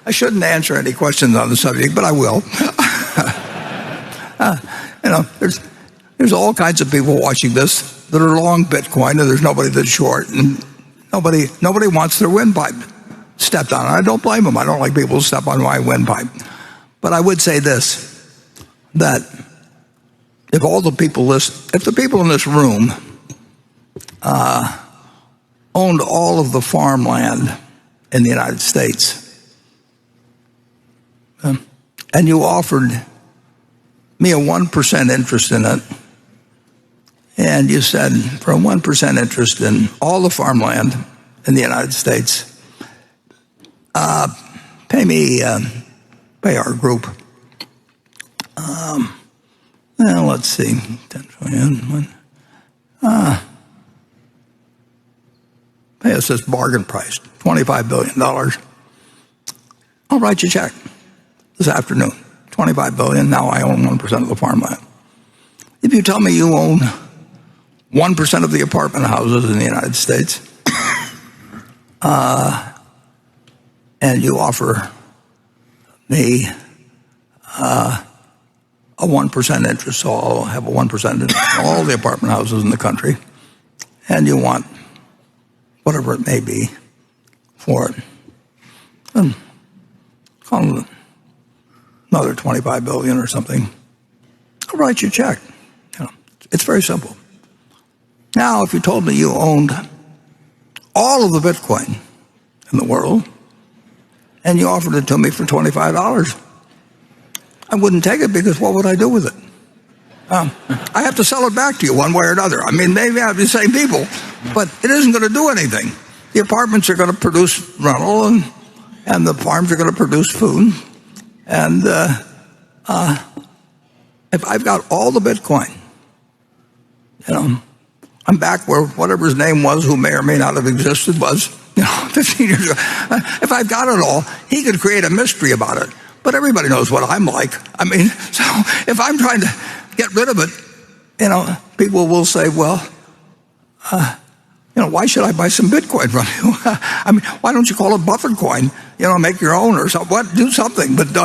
I shouldn't answer any questions on the subject, but I will. There's all kinds of people watching this that are long Bitcoin, and there's nobody that's short, and nobody wants their windpipe stepped on. I don't blame them. I don't like people who step on my windpipe. But I would say this, that if the people in this room owned all of the farmland in the United States, and you offered me a 1% interest in it, and you said, for a 1% interest in all the farmland in the United States, pay our group, let's see, 10 trillion, pay us this bargain price, $25 billion. I'll write you a check this afternoon, $25 billion. Now I own 1% of the farmland. If you tell me you own 1% of the apartment houses in the United States, and you offer me a 1% interest, so I'll have a 1% interest in all the apartment houses in the country, and you want whatever it may be for it, and call it another $25 billion or something, I'll write you a check. It's very simple. Now, if you told me you owned all of the Bitcoin in the world, and you offered it to me for $25, I wouldn't take it, because what would I do with it? I have to sell it back to you one way or another. I mean, maybe I have the same people, but it isn't going to do anything. The apartments are going to produce rental, and the farms are going to produce food. And if I've got all the Bitcoin, I'm back where whatever his name was, who may or may not have existed, was 15 years ago. If I've got it all, he could create a mystery about it. But everybody knows what I'm like. I mean, so if I'm trying to get rid of it, people will say, well, why should I buy some Bitcoin from you? I mean, why don't you call it Buffett coin? Make your own or something. What? Do something. But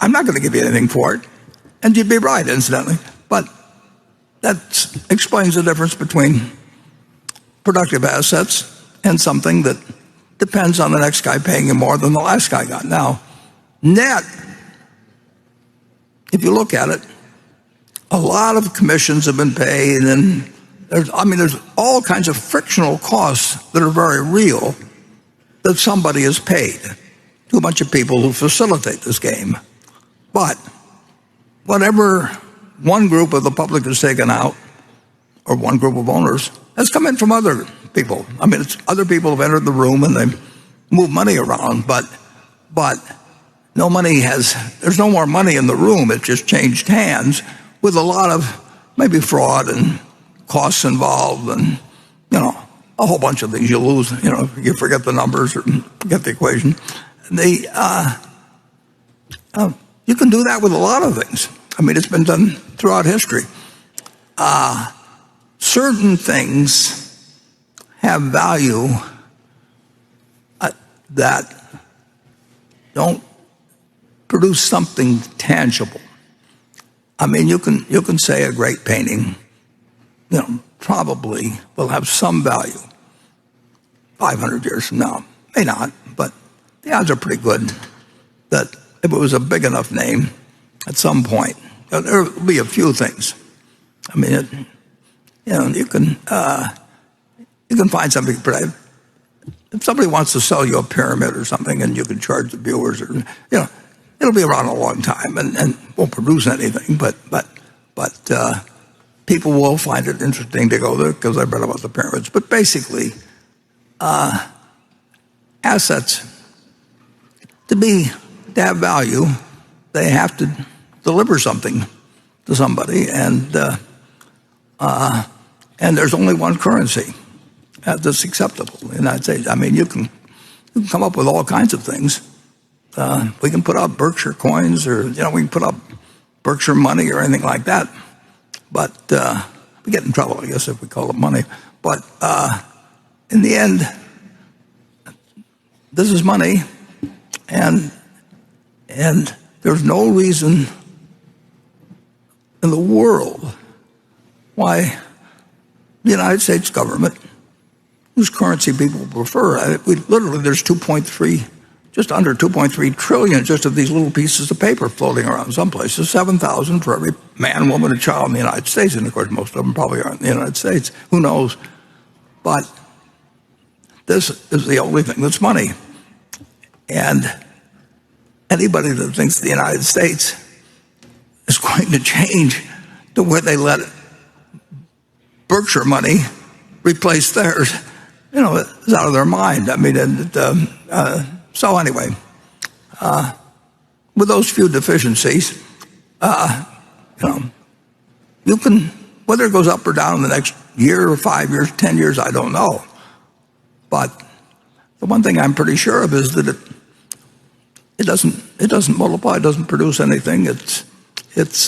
I'm not going to give you anything for it. And you'd be right, incidentally. But that explains the difference between productive assets and something that depends on the next guy paying you more than the last guy got. Now, net, if you look at it, a lot of commissions have been paid, and there's all kinds of frictional costs that are very real that somebody has paid to a bunch of people who facilitate this game. But whatever one group of the public has taken out, or one group of owners, has come in from other people. I mean, it's other people have entered the room and they move money around, but no money there's no more money in the room. It just changed hands with a lot of maybe fraud and costs involved, and a whole bunch of things you lose. You forget the numbers or forget the equation. You can do that with a lot of things. I mean, it's been done throughout history. Certain things have value that don't produce something tangible. I mean, you can say a great painting, probably will have some value 500 years from now. May not, but the odds are pretty good that if it was a big enough name, at some point, there will be a few things. I mean, you can find something. If somebody wants to sell you a pyramid or something, and you can charge the viewers, or it'll be around a long time and won't produce anything. But people will find it interesting to go there because I've read about the pyramids. But basically, assets to have value, they have to deliver something to somebody, and there's only one currency that's acceptable in the United States. I mean, you can come up with all kinds of things. We can put up Berkshire coins, or we can put up Berkshire money or anything like that. But we get in trouble, I guess, if we call it money. But in the end, this is money, And there's no reason in the world why the United States government, whose currency people prefer, there's just under 2.3 trillion just of these little pieces of paper floating around some places, 7,000 for every man, woman, and child in the United States. And of course, most of them probably aren't in the United States. Who knows? But this is the only thing that's money. And anybody that thinks the United States is going to change to where they let Berkshire money replace theirs, is out of their mind. I mean, so anyway, with those few deficiencies, you can, whether it goes up or down in the next year or 5 years, 10 years, I don't know. But the one thing I'm pretty sure of is that it doesn't multiply, it doesn't produce anything. It's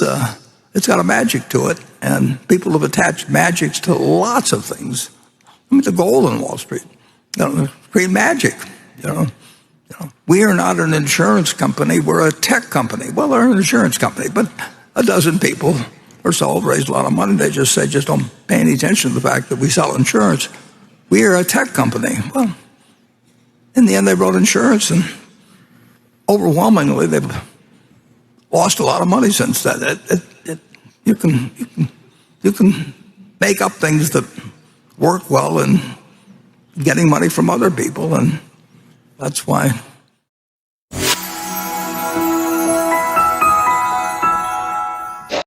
got a magic to it, and people have attached magics to lots of things. I mean, the gold on Wall Street, create magic. We are not an insurance company; we're a tech company. Well, they're an insurance company, but a dozen people or so have raised a lot of money. They just say, just don't pay any attention to the fact that we sell insurance. We are a tech company. Well, in the end, they wrote insurance, and overwhelmingly, they've lost a lot of money since then. You can make up things that work well in getting money from other people, and that's why